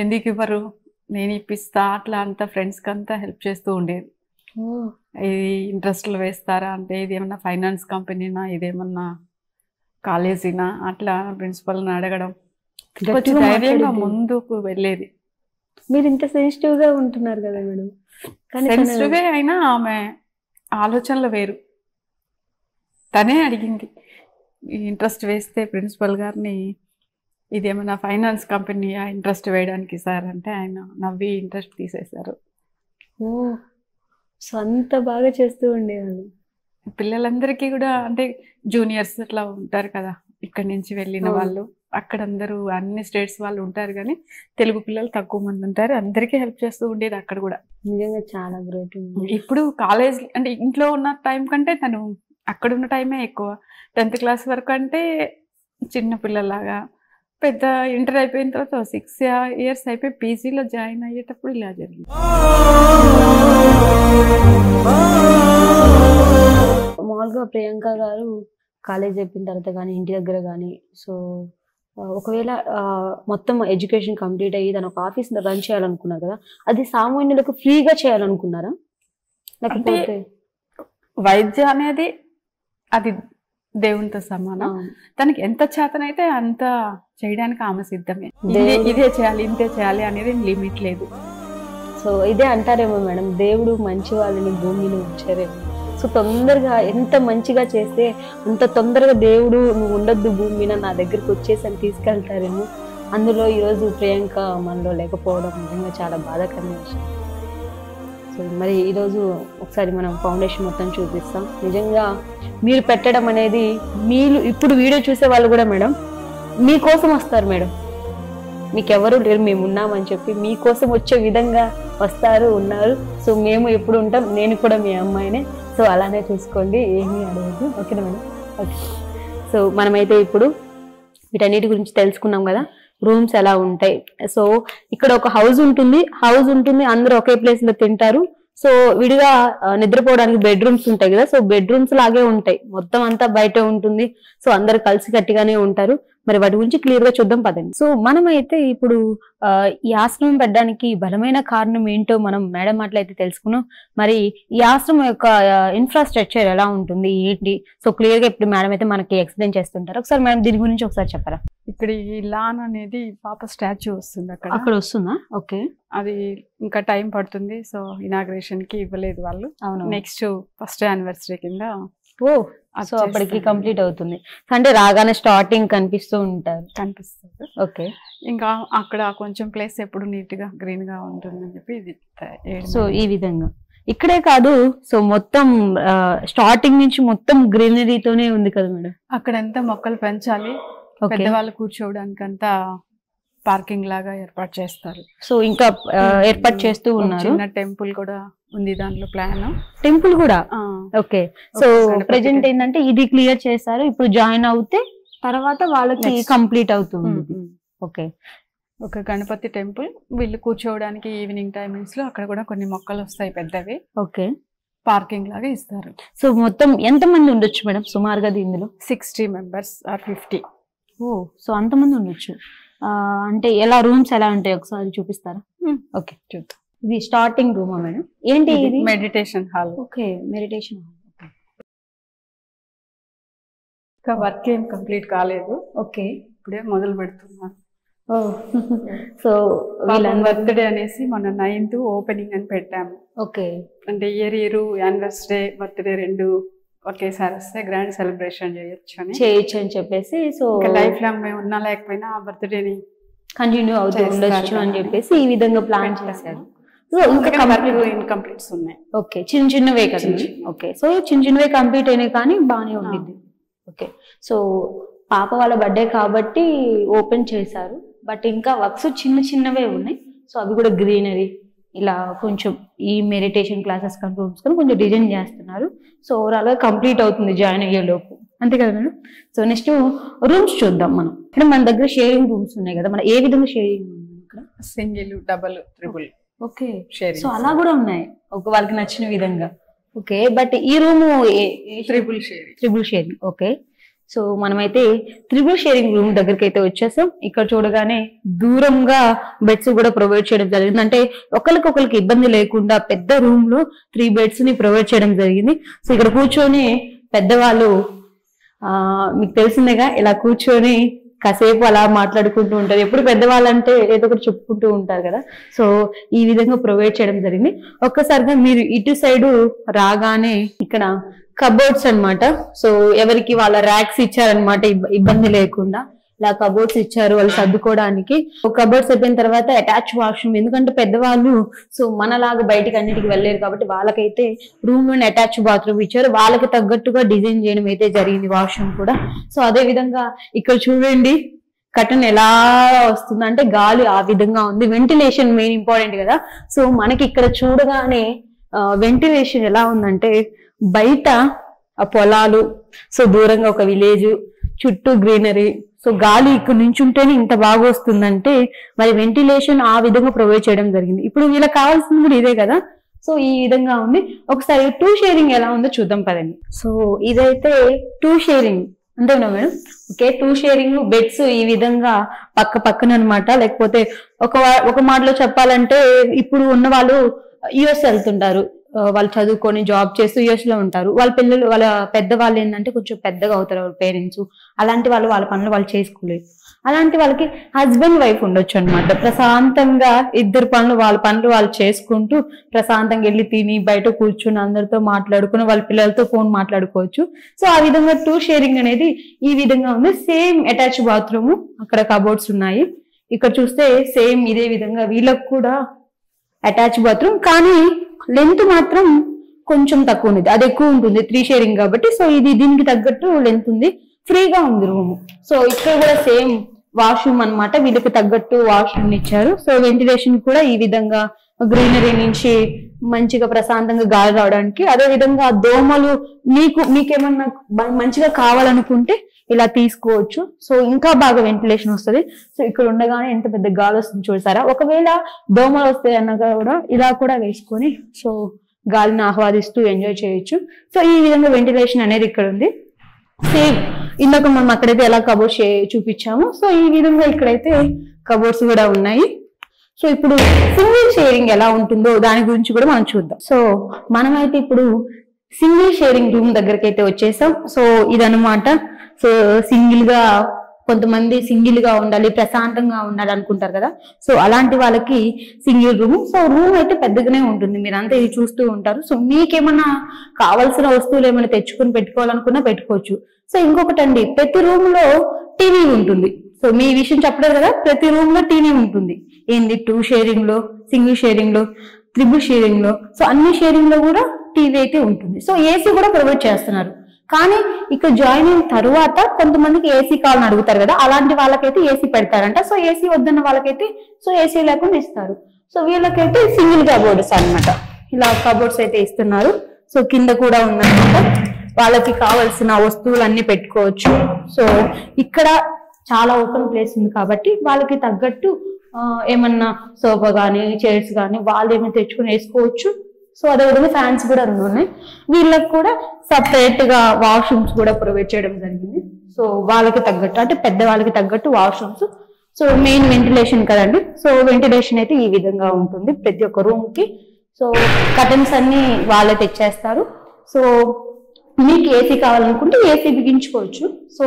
B: ఎందుకు ఇవ్వరు, నేను ఇప్పిస్తా, అట్లా అంతా ఫ్రెండ్స్కి అంతా హెల్ప్ చేస్తూ ఉండేది. ఇది ఇంట్రెస్ట్లు వేస్తారా అంటే, ఇది ఏమన్నా ఫైనాన్స్ కంపెనీనా, ఇదేమన్నా కాలేజీనా, అట్లా ప్రిన్సిపల్ని అడగడం, ధైర్యంగా ముందుకు వెళ్ళేది.
A: మీరు ఇంత సెన్సిటివ్ గా ఉంటున్నారు కదా మేడం,
B: సెన్సిటివ్ అయినా ఆమె ఆలోచనలు వేరు. తనే అడిగింది ఇంట్రెస్ట్ వేస్తే ప్రిన్సిపల్ గారిని, ఇదేమన్నా ఫైనాన్స్ కంపెనీ ఇంట్రెస్ట్ వేయడానికి సార్ అంటే, ఆయన నవ్వి ఇంట్రెస్ట్ తీసేశారు.
A: సో అంత బాగా చేస్తూ ఉండేవాళ్ళు.
B: పిల్లలందరికీ కూడా, అంటే జూనియర్స్ అట్లా ఉంటారు కదా, ఇక్కడి నుంచి వెళ్ళిన వాళ్ళు, అక్కడ అందరూ అన్ని స్టేట్స్ వాళ్ళు ఉంటారు, కానీ తెలుగు పిల్లలు తక్కువ మంది ఉంటారు, అందరికీ హెల్ప్ చేస్తూ ఉండేది అక్కడ కూడా.
A: నిజంగా చాలా గ్రేట్.
B: ఇప్పుడు కాలేజ్ అంటే ఇంట్లో ఉన్న టైం కంటే తను అక్కడ ఉన్న టైమే ఎక్కువ. 10th క్లాస్ వరకు అంటే చిన్న పిల్లలాగా, పెద్ద ఇంటర్ అయిపోయిన తర్వాత 6 years అయిపోయి పీజీలో జాయిన్ అయ్యేటప్పుడు ఇలా జరిగింది.
A: మామూలుగా ప్రియాంక గారు కాలేజ్ అయిపోయిన తర్వాత కానీ ఇంటి దగ్గర కానీ, సో ఒకవేళ మొత్తం ఎడ్యుకేషన్ కంప్లీట్ అయ్యి తను ఒక ఆఫీస్ రన్ చేయాలనుకున్నారు కదా, అది సామాన్యులకు ఫ్రీగా చేయాలనుకున్నారా? లేకపోతే
B: వైద్యం అనేది అది దేవునితో సమానం, తనకి ఎంత చేతనైతే అంత చేయడానికి ఆమె సిద్ధమే. ఇదే చేయాలి ఇంతే చేయాలి అనేది లిమిట్ లేదు.
A: సో ఇదే అంటారేమో మేడం, దేవుడు మంచి వాళ్ళని భూమిని ఉంచారేమో. సో తొందరగా ఎంత మంచిగా చేస్తే అంత తొందరగా దేవుడు నువ్వు ఉండొద్దు భూమి మీద, నా దగ్గరికి వచ్చేసి అని తీసుకెళ్తారేమో. అందులో ఈరోజు ప్రియాంక మనలో లేకపోవడం నిజంగా చాలా బాధాకరమైన విషయం. సో మరి ఈరోజు ఒకసారి మనం ఫౌండేషన్ మొత్తం చూపిస్తాం. నిజంగా మీరు పెట్టడం అనేది మీరు ఇప్పుడు వీడియో చూసే వాళ్ళు కూడా మేడం మీకోసం వస్తారు మేడం. మీకు ఎవరు లేరు, మేము ఉన్నామని చెప్పి మీకోసం వచ్చే విధంగా వస్తారు, ఉన్నారు. సో మేము ఎప్పుడు ఉంటాం, నేను కూడా మీ అమ్మాయినే. సో అలానే చూసుకోండి, ఏమీ అడగదు. ఓకేనా మేడం? ఓకే. సో మనమైతే ఇప్పుడు వీటన్నిటి గురించి తెలుసుకున్నాం కదా. రూమ్స్ ఎలా ఉంటాయి, సో ఇక్కడ ఒక హౌస్ ఉంటుంది, అందరూ ఒకే ప్లేస్ లో తింటారు. సో విడిగా నిద్రపోవడానికి బెడ్రూమ్స్ ఉంటాయి కదా, సో బెడ్రూమ్స్ లాగే ఉంటాయి, మొత్తం అంతా బయట ఉంటుంది. సో అందరు కలిసి కట్టిగానే ఉంటారు. మరి వాటి గురించి క్లియర్ గా చూద్దాం పదండి. సో మనమైతే ఇప్పుడు ఈ ఆశ్రమం పెట్టడానికి బలమైన కారణం ఏంటో మనం మేడం మాటలైతే తెలుసుకున్నాం. మరి ఈ ఆశ్రమం యొక్క ఇన్ఫ్రాస్ట్రక్చర్ ఎలా ఉంటుంది ఏంటి, సో క్లియర్ గా ఇప్పుడు మేడం అయితే మనకి ఎక్స్ప్లెయిన్ చేస్తుంటారు. ఒకసారి మేడం దీని గురించి ఒకసారి చెప్పరా.
B: ఇక్కడ ఈ లాన్ అనేది పాప స్టాచ్యూ వస్తుంది,
A: అక్కడ వస్తుందా? ఓకే.
B: అది ఇంకా టైం పడుతుంది. సో ఇనాగ్రేషన్ కి ఇవ్వలేదు వాళ్ళు. నెక్స్ట్ ఫస్ట్ యానివర్సరీ కింద
A: సో అప్పటికి కంప్లీట్ అవుతుంది. అంటే రాగానే స్టార్టింగ్ కనిపిస్తుంది. ఓకే.
B: ఇంకా అక్కడ కొంచెం ప్లేస్ ఎప్పుడు నీట్ గా గ్రీన్ గా ఉంటుందని చెప్పి ఇది.
A: సో ఈ విధంగా ఇక్కడే కాదు, సో మొత్తం స్టార్టింగ్ నుంచి మొత్తం గ్రీనరీతోనే ఉంది కదా మేడం.
B: అక్కడంతా మొక్కలు పెంచాలి, పెద్దవాళ్ళు కూర్చోవడానికి అంతా పార్కింగ్ లాగా ఏర్పాటు చేస్తారు.
A: సో ఇంకా ఏర్పాటు చేస్తూ ఉన్నారు.
B: చిన్న టెంపుల్ కూడా ఉంది దాంట్లో, ప్లాన్
A: టెంపుల్ కూడా. ఓకే. సో ప్రెజెంట్ ఏంటంటే ఇది క్లియర్ చేస్తారు, ఇప్పుడు జాయిన్ అవుతే తర్వాత వాళ్ళకి కంప్లీట్ అవుతుంది. ఓకే.
B: ఒక గణపతి టెంపుల్, వీళ్ళు కూర్చోవడానికి ఈవినింగ్ టైమింగ్స్ లో అక్కడ కూడా కొన్ని మొక్కలు వస్తాయి పెద్దవి.
A: ఓకే.
B: పార్కింగ్ లాగా ఇస్తారు.
A: సో మొత్తం ఎంత మంది ఉండొచ్చు మేడం సుమారుగా ఇందులో?
B: 60 members ఆర్ 50.
A: సో అంతమంది ఉండొచ్చు. అంటే ఎలా రూమ్స్ ఎలా ఉంటాయి ఒకసారి చూపిస్తారా? ఓకే చూద్దాం. ఇది స్టార్టింగ్ రూమా మేడం? ఏంటి ఇది?
B: Meditation hall.
A: Okay, meditation hall.
B: ఇంకా వర్క్ ఏం కంప్లీట్ కాలేదు.
A: ఓకే,
B: ఇప్పుడే మొదలు పెడుతున్నారు.
A: సో
B: బర్త్డే అనేసి మొన్న 9th ఓపెనింగ్ అని పెట్టాము.
A: ఓకే.
B: అంటే ఇయర్ యానివర్సరీ బర్త్డే రెండు ఒకేసారి వస్తే గ్రాండ్ సెలబ్రేషన్ చేయొచ్చు
A: అని చెప్పేసి, సో
B: లైఫ్ లాంగ్ మేము ఉన్నా లేకపోయినా ఆ బర్త్డేని
A: కంటిన్యూ అవుతూ ఉండొచ్చు అని చెప్పేసి ఈ విధంగా ప్లాన్ చేశారు. సో ఇంకా
B: ఇన్కంప్లీట్స్ ఉన్నాయి.
A: ఓకే, చిన్నవే కదా. ఓకే. సో చిన్నవే కంప్లీట్ అయినాయి కానీ బాగానే ఉండింది. ఓకే. సో పాప వాళ్ళ బర్త్డే కాబట్టి ఓపెన్ చేశారు, బట్ ఇంకా వర్క్స్ చిన్నవే ఉన్నాయి. సో అవి కూడా గ్రీనరీ ఇలా కొంచెం ఈ మెడిటేషన్ క్లాసెస్ కానీ రూమ్స్ కానీ కొంచెం డిజైన్ చేస్తున్నారు. సో ఓవరాల్ గా కంప్లీట్ అవుతుంది జాయిన్ అయ్యే లోపు, అంతే కదా మేడం? సో నెక్స్ట్ రూమ్స్ చూద్దాం మనం. ఇక్కడ మన దగ్గర షేరింగ్ రూమ్స్ ఉన్నాయి కదా, మన ఏ విధంగా షేరింగ్ ఉంది ఇక్కడ?
B: Single, double, triple.
A: Okay. So అలా కూడా ఉన్నాయి ఒక వాళ్ళకి నచ్చిన విధంగా. ఓకే. బట్ ఈ room
B: triple
A: sharing. Okay. So మనమైతే ట్రిపుల్ షేరింగ్ రూమ్ దగ్గరికి అయితే వచ్చేసాం. ఇక్కడ చూడగానే దూరంగా బెడ్స్ కూడా ప్రొవైడ్ చేయడం జరిగింది. అంటే ఒకరికి ఇబ్బంది లేకుండా పెద్ద రూమ్ లో 3 beds ని ప్రొవైడ్ చేయడం జరిగింది. సో ఇక్కడ కూర్చొని పెద్దవాళ్ళు మీకు తెలిసిందేగా, ఇలా కూర్చొని కాసేపు అలా మాట్లాడుకుంటూ ఉంటారు. ఎప్పుడు పెద్దవాళ్ళంటే ఏదో ఒకటి చెప్పుకుంటూ ఉంటారు కదా. సో ఈ విధంగా ప్రొవైడ్ చేయడం జరిగింది. ఒక్కసారిగా మీరు ఇటు సైడు రాగానే ఇక్కడ కబోర్డ్స్ అన్నమాట. సో ఎవరికి వాళ్ళ ర్యాక్స్ ఇచ్చారనమాట, ఇబ్బంది లేకుండా ఇలా కబోర్డ్స్ ఇచ్చారు వాళ్ళు సర్దుకోవడానికి. కబోర్డ్స్ అయిపోయిన తర్వాత అటాచ్ వాష్రూమ్, ఎందుకంటే పెద్దవాళ్ళు సో మనలాగా బయటికి అన్నిటికి వెళ్ళలేరు కాబట్టి వాళ్ళకైతే రూమ్ లోనే అటాచ్ బాత్రూమ్ ఇచ్చారు. వాళ్ళకి తగ్గట్టుగా డిజైన్ చేయడం అయితే జరిగింది వాష్రూమ్ కూడా. సో అదే విధంగా ఇక్కడ చూడండి కర్టన్ ఎలా వస్తుంది అంటే గాలి ఆ విధంగా ఉంది. వెంటిలేషన్ మెయిన్ ఇంపార్టెంట్ కదా. సో మనకి ఇక్కడ చూడగానే వెంటిలేషన్ ఎలా ఉందంటే బయట ఆ పొలాలు, సో దూరంగా ఒక విలేజ్, చుట్టూ గ్రీనరీ, సో గాలి ఇక్కడ నుంచి ఉంటేనే ఇంత బాగా వస్తుందంటే మరి వెంటిలేషన్ ఆ విధంగా ప్రొవైడ్ చేయడం జరిగింది. ఇప్పుడు వీళ్ళకి కావాల్సింది కూడా ఇదే కదా. సో ఈ విధంగా ఉంది. ఒకసారి 2 షేరింగ్ ఎలా ఉందో చూద్దాం పదండి. సో ఇదైతే 2 షేరింగ్ అంతేనా మేడం? ఓకే. 2 షేరింగ్ బెడ్స్ ఈ విధంగా పక్కన అనమాట. లేకపోతే ఒక మాటలో చెప్పాలంటే ఇప్పుడు ఉన్న వాళ్ళు యుఎస్ వెళ్తుంటారు, వాళ్ళు చదువుకొని జాబ్ చేస్తూ యుఎస్ లో ఉంటారు. వాళ్ళ పిల్లలు వాళ్ళ పెద్దవాళ్ళు ఏంటంటే కొంచెం పెద్దగా అవుతారు వాళ్ళ పేరెంట్స్. అలాంటి వాళ్ళు వాళ్ళ పనులు వాళ్ళు చేసుకోలేరు. అలాంటి వాళ్ళకి హస్బెండ్ వైఫ్ ఉండొచ్చు అనమాట. ప్రశాంతంగా ఇద్దరు వాళ్ళ పనులు వాళ్ళు చేసుకుంటూ ప్రశాంతంగా వెళ్ళి తిని బయట కూర్చుని అందరితో మాట్లాడుకుని వాళ్ళ పిల్లలతో ఫోన్ మాట్లాడుకోవచ్చు. సో ఆ విధంగా 2 షేరింగ్ అనేది ఈ విధంగా ఉంది. సేమ్ అటాచ్ బాత్రూమ్, అక్కడ కబోర్డ్స్ ఉన్నాయి. ఇక్కడ చూస్తే సేమ్ ఇదే విధంగా వీళ్ళకి కూడా అటాచ్ బాత్రూమ్, కానీ లెంత్ మాత్రం కొంచెం తక్కువ ఉంది, అది ఎక్కువ ఉంటుంది 3 షేరింగ్ కాబట్టి. సో ఇది దీనికి తగ్గట్టు లెంత్ ఉంది, ఫ్రీగా ఉంది రూమ్. సో ఇక్కడ కూడా సేమ్ వాష్రూమ్ అన్నమాట, వీళ్ళకి తగ్గట్టు వాష్రూమ్ ఇచ్చారు. సో వెంటిలేషన్ కూడా ఈ విధంగా గ్రీనరీ నుంచి మంచిగా ప్రశాంతంగా గాలి రావడానికి. అదే విధంగా దోమలు మీకేమన్నా మంచిగా కావాలనుకుంటే ఇలా తీసుకోవచ్చు. సో ఇంకా బాగా వెంటిలేషన్ వస్తుంది. సో ఇక్కడ ఉండగానే ఎంత పెద్ద గాలి వస్తుంది చూసారా. ఒకవేళ దోమలు వస్తాయి అన్నగా కూడా ఇలా కూడా వేసుకొని సో గాలిని ఆహ్వాదిస్తూ ఎంజాయ్ చేయొచ్చు. సో ఈ విధంగా వెంటిలేషన్ అనేది ఇక్కడ ఉంది. సేమ్ ఇందాక మనం అక్కడైతే ఎలా కబోర్డ్స్ చూపించాము, సో ఈ విధంగా ఇక్కడైతే కబోర్డ్స్ కూడా ఉన్నాయి. సో ఇప్పుడు సింగిల్ షేరింగ్ ఎలా ఉంటుందో దాని గురించి కూడా మనం చూద్దాం. సో మనమైతే ఇప్పుడు సింగిల్ షేరింగ్ రూమ్ దగ్గరికి అయితే వచ్చేసాం. సో ఇదన్నమాట. సో సింగిల్ గా కొంతమంది సింగిల్ గా ఉండాలి, ప్రశాంతంగా ఉండాలి అనుకుంటారు కదా. సో అలాంటి వాళ్ళకి సింగిల్ రూమ్. సో రూమ్ అయితే పెద్దగానే ఉంటుంది, మీరంతా ఇది చూస్తూ ఉంటారు. సో మీకేమన్నా కావాల్సిన వస్తువులు ఏమైనా తెచ్చుకొని పెట్టుకోవాలనుకున్నా పెట్టుకోవచ్చు. సో ఇంకొకటి అండి, ప్రతి రూమ్ లో టీవీ ఉంటుంది. సో మీ విషయం చెప్పలేదు కదా, ప్రతి రూమ్ లో టీవీ ఉంటుంది. ఏంది 2 షేరింగ్ లో, సింగిల్ షేరింగ్ లో, 3 షేరింగ్ లో, సో అన్ని షేరింగ్ లో కూడా టీవీ అయితే ఉంటుంది. సో ఏసీ కూడా ప్రొవైడ్ చేస్తున్నారు. కానీ ఇక్కడ జాయిన్ అయిన తర్వాత కొంతమందికి ఏసీ కావాలని అడుగుతారు కదా, అలాంటి వాళ్ళకైతే ఏసీ పెడతారంట. సో ఏసీ వద్దన్న వాళ్ళకైతే సో ఏసీ లేకుండా ఇస్తారు. సో వీళ్ళకైతే సింగిల్ కబోర్డ్స్ అన్నమాట, ఇలా కబోర్డ్స్ అయితే ఇస్తున్నారు. సో కింద కూడా ఉందన్నమాట, వాళ్ళకి కావాల్సిన వస్తువులన్నీ పెట్టుకోవచ్చు. సో ఇక్కడ చాలా ఓపెన్ ప్లేస్ ఉంది కాబట్టి వాళ్ళకి తగ్గట్టు ఏమన్నా సోఫా కానీ చైర్స్ కానీ వాళ్ళు ఏమైనా తెచ్చుకొని వేసుకోవచ్చు. సో అదేవిధంగా ఫ్యాన్స్ కూడా 2 ఉన్నాయి. వీళ్ళకి కూడా సపరేట్ గా వాష్రూమ్స్ కూడా ప్రొవైడ్ చేయడం జరిగింది. సో వాళ్ళకి తగ్గట్టు, అంటే పెద్ద వాళ్ళకి తగ్గట్టు వాష్రూమ్స్. సో మెయిన్ వెంటిలేషన్ కదండి. సో వెంటిలేషన్ అయితే ఈ విధంగా ఉంటుంది ప్రతి ఒక్క రూమ్ కి. సో కర్టన్స్ అన్ని వాళ్ళే తెచ్చేస్తారు. సో మీకు ఏసీ కావాలనుకుంటే ఏసీ బిగించుకోవచ్చు. సో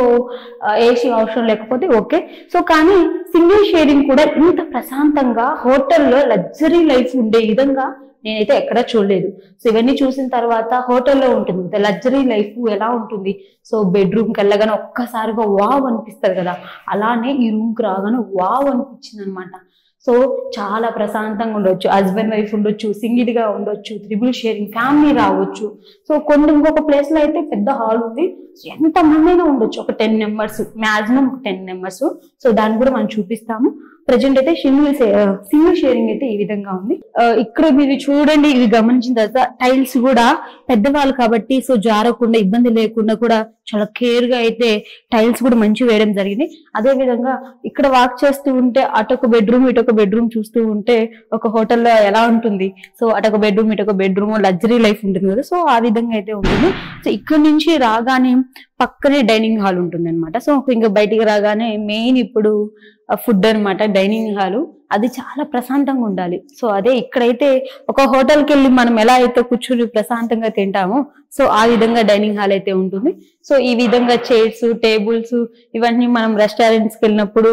A: ఏసీ అవసరం లేకపోతే ఓకే. సో కానీ సింగిల్ షేరింగ్ కూడా ఇంత ప్రశాంతంగా హోటల్లో లగ్జరీ లైఫ్ ఉండే విధంగా నేనైతే ఎక్కడా చూడలేదు. సో ఇవన్నీ చూసిన తర్వాత హోటల్లో ఉంటుంది లగ్జరీ లైఫ్ ఎలా ఉంటుంది. సో బెడ్రూమ్ కి వెళ్ళగానే ఒక్కసారిగా వావ్ అనిపిస్తుంది కదా, అలానే ఈ రూమ్ కి రాగానే వావ్ అనిపించింది అనమాట. సో చాలా ప్రశాంతంగా ఉండొచ్చు, హస్బెండ్ వైఫ్ ఉండొచ్చు, సింగిల్ గా ఉండొచ్చు, 3 షేరింగ్, ఫ్యామిలీ రావచ్చు. సో ఇంకొక ప్లేస్ లో అయితే పెద్ద హాల్ ఉంది, ఎంత మంది అయినా ఉండొచ్చు, ఒక 10 మెంబర్స్, మాక్సిమం 10 మెంబర్స్. సో దాన్ని కూడా మనం చూపిస్తాము. ప్రజెంట్ అయితే సింగిల్ షేరింగ్ అయితే ఈ విధంగా ఉంది. ఇక్కడ మీరు చూడండి, ఇవి గమనించిన తర్వాత టైల్స్ కూడా పెద్దవాళ్ళు కాబట్టి సో జారకుండా ఇబ్బంది లేకుండా కూడా చాలా కేర్ గా అయితే టైల్స్ కూడా మంచి వేయడం జరిగింది. అదే విధంగా ఇక్కడ వాక్ చేస్తూ ఉంటే అటొక బెడ్రూమ్ ఇటొక బెడ్రూమ్ చూస్తూ ఉంటే ఒక హోటల్లో ఎలా ఉంటుంది. సో అటొక బెడ్రూమ్ ఇటొక బెడ్రూమ్ లగ్జరీ లైఫ్ ఉంటుంది కదా. సో ఆ విధంగా అయితే ఉంటుంది. సో ఇక్కడ నుంచి రాగానే పక్కనే డైనింగ్ హాల్ ఉంటుంది అనమాట. సో ఇంకా బయటికి రాగానే మెయిన్ ఇప్పుడు ఫుడ్ అనమాట, డైనింగ్ హాల్. అది చాలా ప్రశాంతంగా ఉండాలి. సో అదే ఇక్కడైతే ఒక హోటల్కి వెళ్ళి మనం ఎలా అయితే కూర్చుని ప్రశాంతంగా తింటామో సో ఆ విధంగా డైనింగ్ హాల్ అయితే ఉంటుంది. సో ఈ విధంగా చైర్స్, టేబుల్స్ ఇవన్నీ మనం రెస్టారెంట్స్కి వెళ్ళినప్పుడు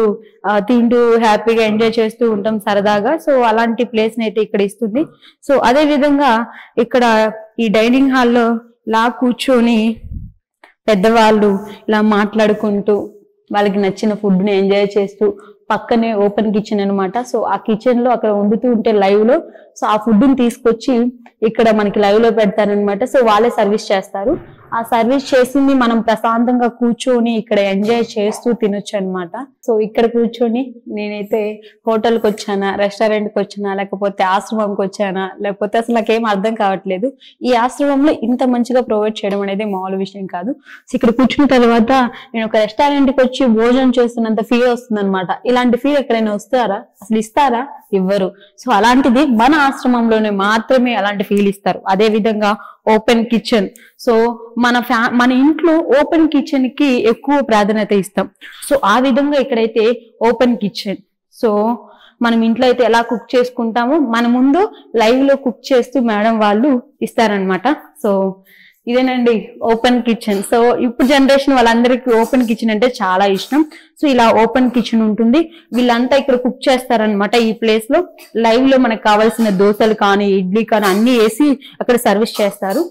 A: తింటూ హ్యాపీగా ఎంజాయ్ చేస్తూ ఉంటాం సరదాగా. సో అలాంటి ప్లేస్ అయితే ఇక్కడ ఇస్తుంది. సో అదే విధంగా ఇక్కడ ఈ డైనింగ్ హాల్లో ఇలా కూర్చొని పెద్దవాళ్ళు ఇలా మాట్లాడుకుంటూ వాళ్ళకి నచ్చిన ఫుడ్ ని ఎంజాయ్ చేస్తూ, పక్కనే ఓపెన్ కిచెన్ అనమాట. సో ఆ కిచెన్ లో అక్కడ వండుతూ ఉంటే లైవ్ లో సో ఆ ఫుడ్ ని తీసుకొచ్చి ఇక్కడ మనకి లైవ్ లో పెడతారనమాట. సో వాళ్ళే సర్వీస్ చేస్తారు. ఆ సర్వీస్ చేసింది మనం ప్రశాంతంగా కూర్చొని ఇక్కడ ఎంజాయ్ చేస్తూ తినొచ్చు అనమాట. సో ఇక్కడ కూర్చొని నేనైతే హోటల్కి వచ్చానా, రెస్టారెంట్కి వచ్చానా, లేకపోతే ఆశ్రమంకి వచ్చానా, లేకపోతే అసలు నాకేం అర్థం కావట్లేదు. ఈ ఆశ్రమంలో ఇంత మంచిగా ప్రొవైడ్ చేయడం అనేది మామూలు విషయం కాదు. సో ఇక్కడ కూర్చున్న తర్వాత నేను ఒక రెస్టారెంట్కి వచ్చి భోజనం చేస్తున్నంత ఫీల్ వస్తుంది అనమాట. ఇలాంటి ఫీల్ ఎక్కడైనా వస్తారా, అసలు ఇస్తారా? ఇవ్వరు. సో అలాంటిది మన ఆశ్రమంలోనే మాత్రమే అలాంటి ఫీల్ ఇస్తారు. అదే విధంగా ఓపెన్ కిచెన్. సో మన ఇంట్లో ఓపెన్ కిచెన్ కి ఎక్కువ ప్రాధాన్యత ఇస్తాం. సో ఆ విధంగా ఇక్కడైతే ఓపెన్ కిచెన్. సో మనం ఇంట్లో అయితే ఎలా కుక్ చేసుకుంటామో మన ముందు లైవ్ లో కుక్ చేస్తూ మేడం వాళ్ళు ఇస్తారనమాట. సో ఇదేనండి ఓపెన్ కిచెన్. సో ఇప్పుడు జనరేషన్ వాళ్ళందరికీ ఓపెన్ కిచెన్ అంటే చాలా ఇష్టం. సో ఇలా ఓపెన్ కిచెన్ ఉంటుంది. వీళ్ళంతా ఇక్కడ కుక్ చేస్తారనమాట. ఈ ప్లేస్ లో లైవ్ లో మనకు కావాల్సిన దోశలు కానీ ఇడ్లీ కానీ అన్ని వేసి అక్కడ సర్వీస్ చేస్తారు.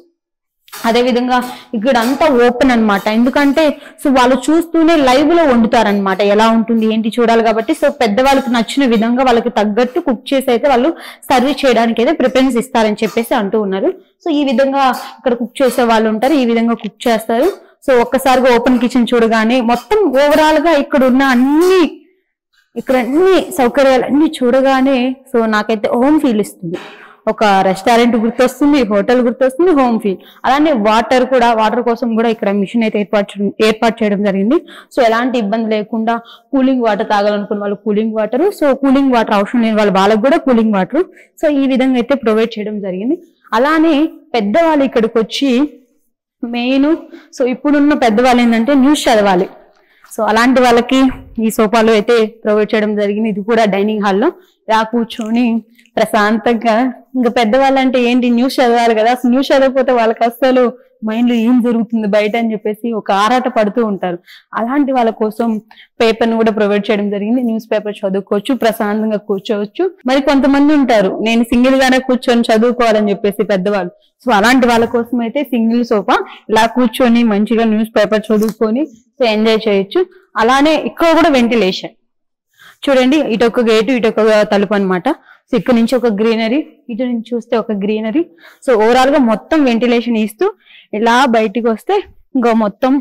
A: అదే విధంగా ఇక్కడ అంతా ఓపెన్ అన్నమాట. ఎందుకంటే సో వాళ్ళు చూస్తూనే లైవ్ లో వండుతారనమాట, ఎలా ఉంటుంది ఏంటి చూడాలి కాబట్టి. సో పెద్దవాళ్ళకి నచ్చిన విధంగా వాళ్ళకి తగ్గట్టు కుక్ చేసి అయితే వాళ్ళు సర్వీస్ చేయడానికి అయితే ప్రిఫరెన్స్ ఇస్తారని చెప్పేసి అంటూ ఉన్నారు. సో ఈ విధంగా ఇక్కడ కుక్ చేసే వాళ్ళు ఉంటారు, ఈ విధంగా కుక్ చేస్తారు. సో ఒక్కసారిగా ఓపెన్ కిచెన్ చూడగానే మొత్తం ఓవరాల్ గా ఇక్కడ ఉన్న అన్ని సౌకర్యాలు అన్ని చూడగానే సో నాకైతే హోమ్ ఫీల్ ఇస్తుంది. ఒక రెస్టారెంట్ గుర్తొస్తుంది, హోటల్ గుర్తొస్తుంది, హోమ్ ఫీల్. అలానే వాటర్ కోసం కూడా ఇక్కడ మిషన్ అయితే ఏర్పాటు చేయడం జరిగింది. సో ఎలాంటి ఇబ్బంది లేకుండా కూలింగ్ వాటర్ తాగాలనుకున్న వాళ్ళు cooling water, so cooling water అవసరం లేని వాళ్ళకి కూడా కూలింగ్ వాటర్ సో ఈ విధంగా అయితే ప్రొవైడ్ చేయడం జరిగింది. అలానే పెద్దవాళ్ళు ఇక్కడికి వచ్చి మెయిన్ సో ఇప్పుడున్న పెద్దవాళ్ళు ఏంటంటే న్యూస్ చదవాలి. సో అలాంటి వాళ్ళకి ఈ సోఫాలు అయితే ప్రొవైడ్ చేయడం జరిగింది. ఇది కూడా డైనింగ్ హాల్లో ఇలా కూర్చొని ప్రశాంతంగా, ఇంకా పెద్దవాళ్ళు అంటే ఏంటి న్యూస్ చదవాలి కదా, న్యూస్ చదవకపోతే వాళ్ళకి అసలు మైండ్ లో ఏం జరుగుతుంది బయట అని చెప్పేసి ఒక ఆరాట పడుతూ ఉంటారు. అలాంటి వాళ్ళ కోసం పేపర్ ను కూడా ప్రొవైడ్ చేయడం జరిగింది. న్యూస్ పేపర్ చదువుకోవచ్చు, ప్రశాంతంగా కూర్చోవచ్చు. మరి కొంతమంది ఉంటారు నేను సింగిల్ గానే కూర్చొని చదువుకోవాలని చెప్పేసి పెద్దవాళ్ళు. సో అలాంటి వాళ్ళ కోసం అయితే సింగిల్ సోఫా ఇలా కూర్చొని మంచిగా న్యూస్ పేపర్ చదువుకొని సో ఎంజాయ్ చేయొచ్చు. అలానే ఇక్కడ కూడా వెంటిలేషన్ చూడండి, ఇటొక గేటు ఇటొక తలుపు అనమాట. సో ఇక్కడ నుంచి ఒక గ్రీనరీ, ఇటు నుంచి చూస్తే ఒక గ్రీనరీ. సో ఓవరాల్ గా మొత్తం వెంటిలేషన్ ఇస్తూ ఇలా బయటికి వస్తే ఇంకా మొత్తం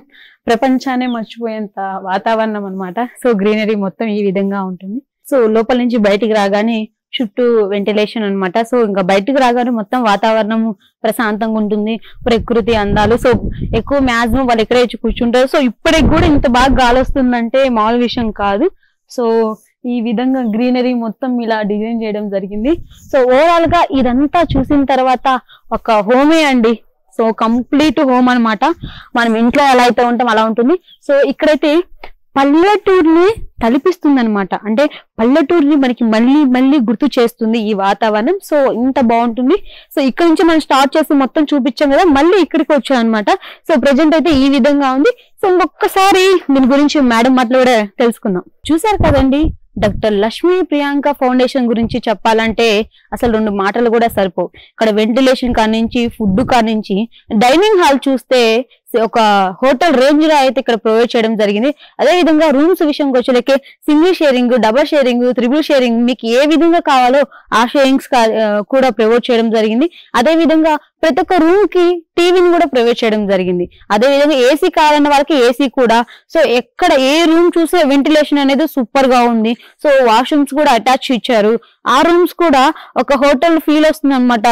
A: ప్రపంచాన్ని మర్చిపోయేంత వాతావరణం అనమాట. సో గ్రీనరీ మొత్తం ఈ విధంగా ఉంటుంది. సో లోపల నుంచి బయటికి రాగానే చుట్టూ వెంటిలేషన్ అనమాట. సో ఇంకా బయటికి రాగానే మొత్తం వాతావరణం ప్రశాంతంగా ఉంటుంది, ప్రకృతి అందాలు. సో ఎక్కువ మ్యాక్సిమం వాళ్ళు ఎక్కడే కూర్చుంటారు. సో ఇప్పటికి కూడా ఇంత బాగా గాలి వస్తుందంటే మామూలు విషయం కాదు. సో ఈ విధంగా గ్రీనరీ మొత్తం ఇలా డిజైన్ చేయడం జరిగింది. సో ఓవరాల్ గా ఇదంతా చూసిన తర్వాత ఒక హోమే అండి. సో కంప్లీట్ హోమ్ అన్నమాట. మనం ఇంట్లో ఎలా అయితే ఉంటాం అలా ఉంటుంది. సో ఇక్కడైతే పల్లెటూరుని తలపిస్తుంది అనమాట. అంటే పల్లెటూరుని మనకి మళ్ళీ మళ్ళీ గుర్తు చేస్తుంది ఈ వాతావరణం. సో ఇంత బాగుంటుంది. సో ఇక్కడ నుంచి మనం స్టార్ట్ చేసి మొత్తం చూపించాం కదా, మళ్ళీ ఇక్కడికి వచ్చాం అనమాట. సో ప్రెజెంట్ అయితే ఈ విధంగా ఉంది. సో ఇంకొకసారి దీని గురించి మేడం మాటలు కూడా తెలుసుకుందాం. చూసారు కదండి, డాక్టర్ లక్ష్మీ ప్రియాంక ఫౌండేషన్ గురించి చెప్పాలంటే అసలు 2 మాటలు కూడా సరిపోవు. ఇక్కడ వెంటిలేషన్ కానించి, ఫుడ్ కానించి, డైనింగ్ హాల్ చూస్తే ఒక హోటల్ రేంజ్ లో అయితే ఇక్కడ ప్రొవైడ్ చేయడం జరిగింది. అదే విధంగా రూమ్స్ విషయంకి వచ్చేలకే single sharing, double sharing, triple sharing మీకు ఏ విధంగా కావాలో ఆ షేరింగ్స్ కూడా ప్రొవైడ్ చేయడం జరిగింది. అదే విధంగా ప్రతి ఒక్క రూమ్ కి టీవీని కూడా ప్రొవైడ్ చేయడం జరిగింది. అదే విధంగా ఏసీ కావాలన్న వాళ్ళకి ఏసీ కూడా. సో ఎక్కడ ఏ రూమ్ చూసే వెంటిలేషన్ అనేది సూపర్ గా ఉంది. సో వాష్రూమ్స్ కూడా అటాచ్ ఇచ్చారు. ఆ రూమ్స్ కూడా ఒక హోటల్ ఫీల్ వస్తుంది అనమాట,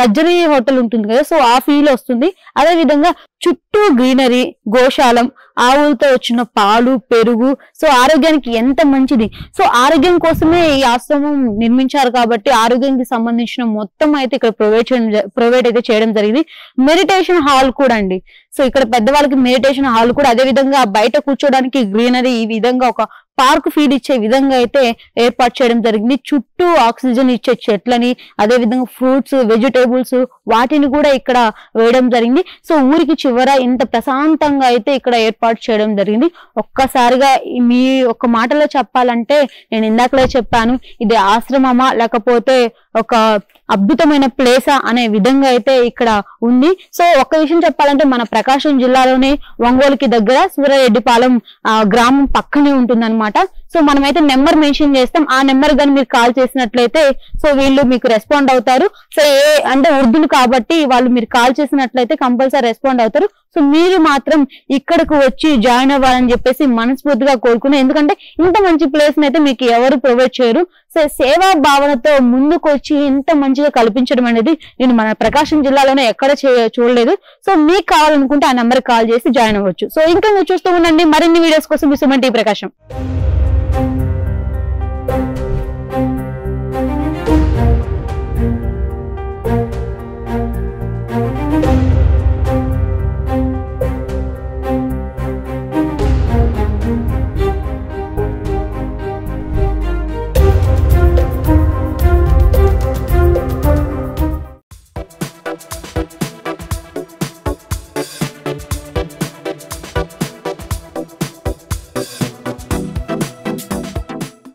A: లగ్జరీ హోటల్ ఉంటుంది కదా, సో ఆ ఫీల్ వస్తుంది. అదే విధంగా చుట్టూ గ్రీనరీ, గోశాలం, ఆవులతో వచ్చిన పాలు, పెరుగు. సో ఆరోగ్యానికి ఎంత మంచిది. సో ఆరోగ్యం కోసమే ఈ ఆశ్రమం నిర్మించారు కాబట్టి ఆరోగ్యానికి సంబంధించిన మొత్తం అయితే ఇక్కడ ప్రొవైడ్ అయితే చేయడం జరిగింది. మెడిటేషన్ హాల్ కూడా అండి. సో ఇక్కడ పెద్దవాళ్ళకి మెడిటేషన్ హాల్ కూడా, అదే విధంగా బయట కూర్చోడానికి గ్రీనరీ, ఈ విధంగా ఒక పార్క్ ఫీడ్ ఇచ్చే విధంగా అయితే ఏర్పాటు చేయడం జరిగింది. చుట్టూ ఆక్సిజన్ ఇచ్చే చెట్లని, అదే విధంగా ఫ్రూట్స్, వెజిటేబుల్స్ వాటిని కూడా ఇక్కడ వేయడం జరిగింది. సో ఊరికి చివర ఇంత ప్రశాంతంగా అయితే ఇక్కడ ఏర్పాటు చేయడం జరిగింది. ఒక్కసారిగా మీ ఒక్క మాటలో చెప్పాలంటే నేను ఇందాకలే చెప్పాను, ఇది ఆశ్రమమా లేకపోతే ఒక అద్భుతమైన ప్లేసా అనే విధంగా అయితే ఇక్కడ ఉంది. సో ఒక్క విషయం చెప్పాలంటే మన ప్రకాశం జిల్లాలోనే ఒంగోలుకి దగ్గర సూర్యారెడ్డిపాలెం గ్రామం పక్కనే ఉంటుందన్నమాట. సో మనమైతే నెంబర్ మెన్షన్ చేస్తాం. ఆ నెంబర్ కానీ మీరు కాల్ చేసినట్లయితే సో వీళ్ళు మీకు రెస్పాండ్ అవుతారు. సో అంటే ఉర్దూలు కాబట్టి వాళ్ళు మీరు కాల్ చేసినట్లయితే కంపల్సరీ రెస్పాండ్ అవుతారు. సో మీరు మాత్రం ఇక్కడికి వచ్చి జాయిన్ అవ్వాలని చెప్పేసి మనస్ఫూర్తిగా కోరుకున్నాను. ఎందుకంటే ఇంత మంచి ప్లేస్ అయితే మీకు ఎవరు ప్రొవైడ్ చేయరు. సో సేవా భావనతో ముందుకు వచ్చి ఇంత మంచిగా కల్పించడం అనేది నేను మన ప్రకాశం జిల్లాలోనే ఎక్కడ చూడలేదు. సో మీకు కావాలనుకుంటే ఆ నెంబర్ కాల్ చేసి జాయిన్ అవ్వచ్చు. సో ఇంకా చూస్తూ ఉండండి మరిన్ని వీడియోస్ కోసం మీ సుమన్ టీ ప్రకాశం.